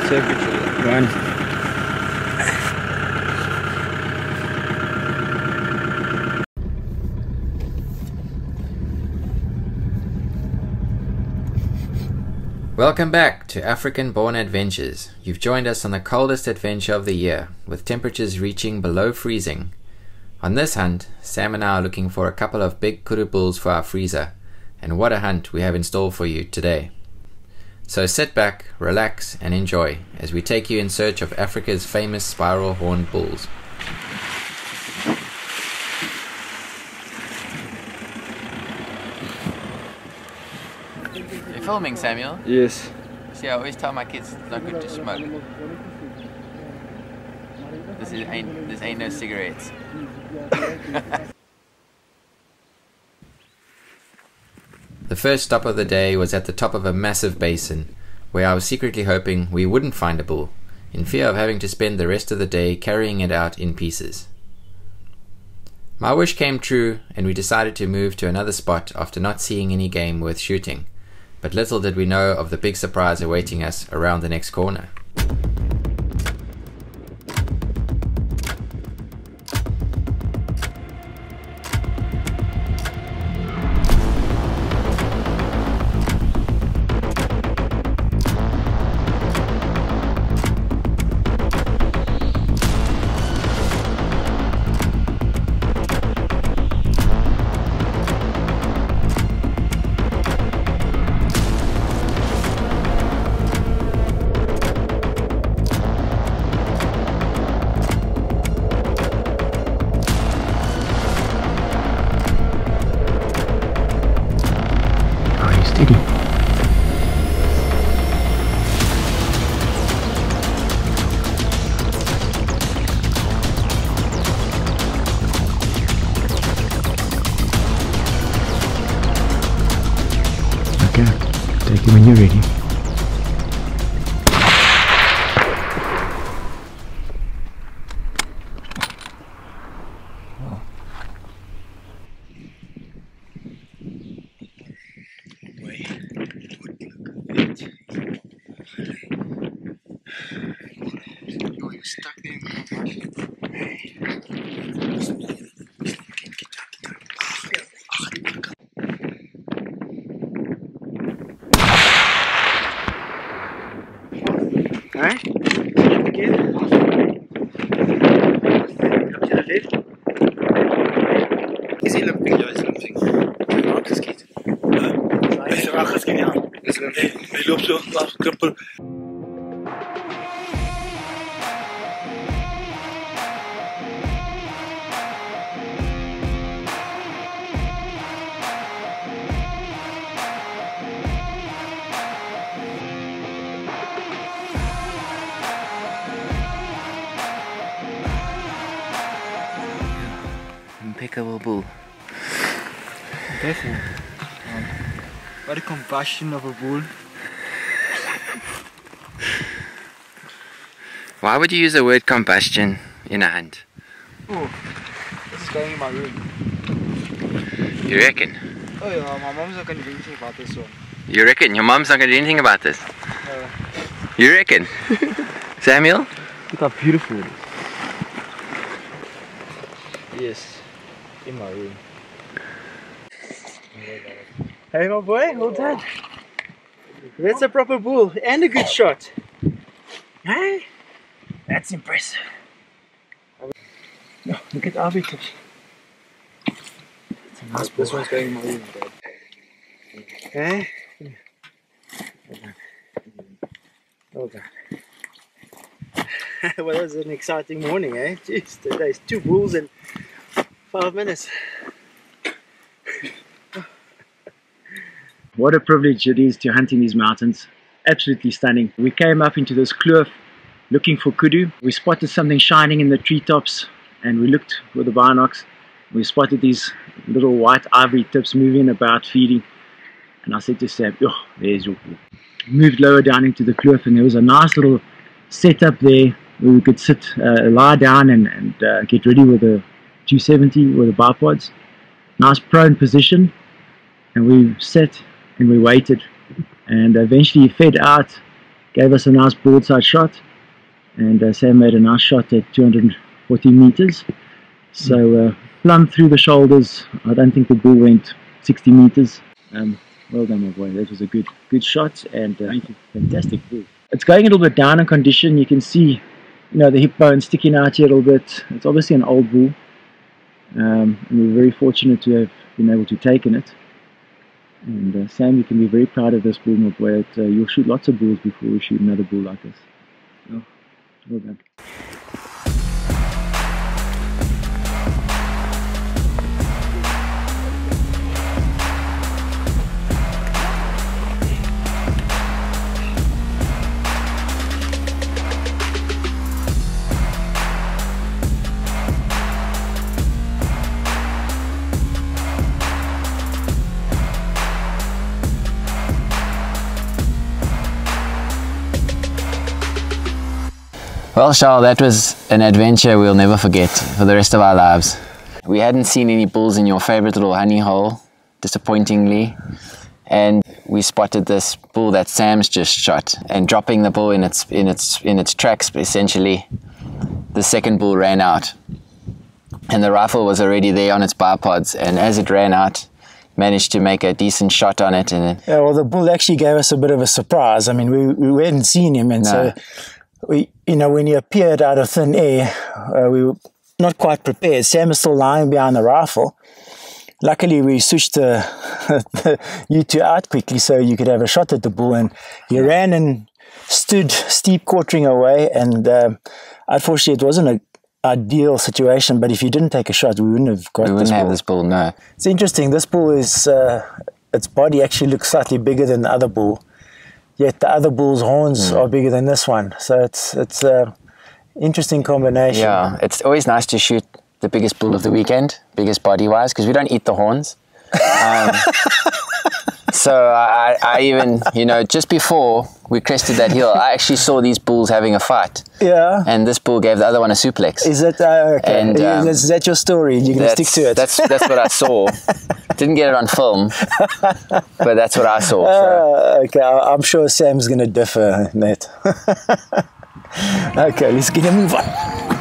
Circuitry. Run. Welcome back to African Born Adventures. You've joined us on the coldest adventure of the year, with temperatures reaching below freezing. On this hunt, Sam and I are looking for a couple of big kudu bulls for our freezer, and what a hunt we have in store for you today. So sit back, relax and enjoy as we take you in search of Africa's famous spiral horned bulls. You're filming, Samuel? Yes. See, I always tell my kids it's not good to smoke. This ain't no cigarettes. The first stop of the day was at the top of a massive basin, where I was secretly hoping we wouldn't find a bull, in fear of having to spend the rest of the day carrying it out in pieces. My wish came true, and we decided to move to another spot after not seeing any game worth shooting, but little did we know of the big surprise awaiting us around the next corner. Take it when you're ready. Oh, you're stuck there. Alright, again. Up to the left. Is he limping? Ja, is limping. Hij heeft afgeschiet. Hij heeft afgeschiet, ja. Hij loopt zo afkrippel. Impeccable bull. Definitely. What a combustion of a bull. Why would you use the word combustion in a hunt? Oh, this is going in my room. You reckon? Oh yeah, my mom's not going to do anything about this one. You reckon? Your mom's not going to do anything about this? You reckon? Samuel? Look how beautiful it is. Yes, in my room. Hey my boy, well done. That's a proper bull and a good shot. Hey, that's impressive. No, look at our tips. Nice. This one's going in my room, Dad. Okay. Well done. Well, that was an exciting morning, eh? Jeez, today's 2 bulls in 5 minutes. What a privilege it is to hunt in these mountains. Absolutely stunning. We came up into this kloof looking for kudu. We spotted something shining in the treetops and we looked with the binocs. We spotted these little white ivory tips moving about, feeding. And I said to Sam, oh, there's your bull. Moved lower down into the kloof and there was a nice little setup there where we could sit, lie down and get ready with a 270 with the bipods. Nice prone position. And we sat and we waited. And eventually he fed out gave us a nice broadside shot, and Sam made a nice shot at 240 meters. So plumb through the shoulders. I don't think the bull went 60 meters. Well done, my boy. That was a good shot, and fantastic bull. It's going a little bit down in condition. You can see, the hip bone sticking out here a little bit. It's obviously an old bull, and we're very fortunate to have been able to take in it. And Sam, you can be very proud of this bull, my boy. You'll shoot lots of bulls before we shoot another bull like this. Oh, well done. Well, Charles, that was an adventure we'll never forget for the rest of our lives. We hadn't seen any bulls in your favorite little honey hole, disappointingly, and we spotted this bull that Sam's just shot, and dropping the bull in its tracks, essentially, the second bull ran out, and the rifle was already there on its bipods, and as it ran out, managed to make a decent shot on it. And yeah, well, the bull actually gave us a bit of a surprise. I mean, we hadn't seen him, and so when he appeared out of thin air, we were not quite prepared. Sam was still lying behind the rifle. Luckily, we switched the U2 out quickly so you could have a shot at the bull, and he ran and stood steep quartering away, and unfortunately it wasn't an ideal situation, but if you didn't take a shot, we wouldn't have got this bull. We wouldn't have this bull, no. It's interesting, this bull is, its body actually looks slightly bigger than the other bull, yet the other bull's horns are bigger than this one, so it's an interesting combination. Yeah, it's always nice to shoot the biggest bull of the weekend, biggest body-wise, because we don't eat the horns. So I even, just before we crested that hill, I actually saw these bulls having a fight. Yeah. And this bull gave the other one a suplex. Is that okay? And, is that your story? You're going to stick to it? That's what I saw. Didn't get it on film, but that's what I saw. So. Okay, I'm sure Sam's going to differ in that. Okay, let's get a move on.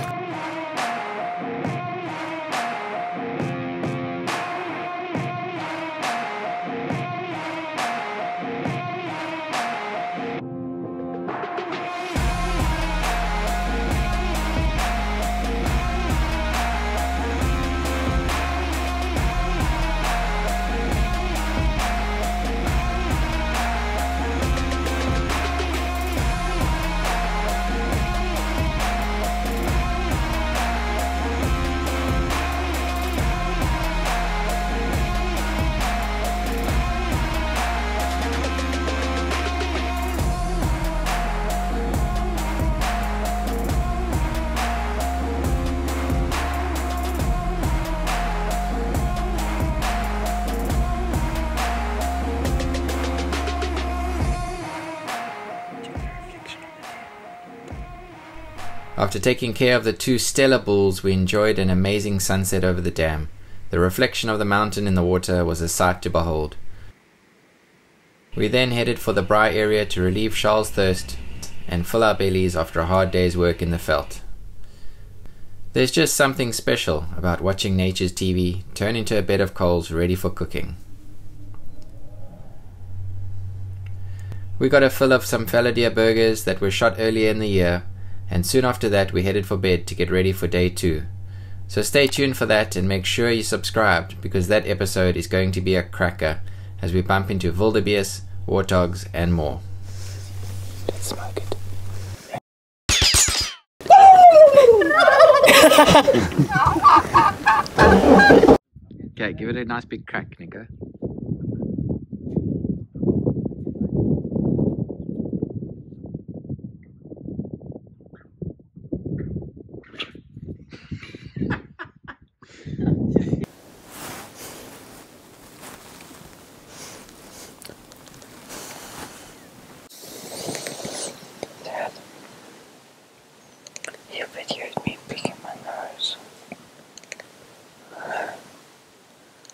After taking care of the two stellar bulls, we enjoyed an amazing sunset over the dam. The reflection of the mountain in the water was a sight to behold. We then headed for the braai area to relieve Charles' thirst and fill our bellies after a hard day's work in the veld. There's just something special about watching nature's TV turn into a bed of coals ready for cooking. We got a fill of some fallow deer burgers that were shot earlier in the year, and soon after that we headed for bed to get ready for day 2. So stay tuned for that and make sure you're subscribed, because that episode is going to be a cracker as we bump into wildebeest, warthogs and more. Let's smoke it. Okay, give it a nice big crack, Nico.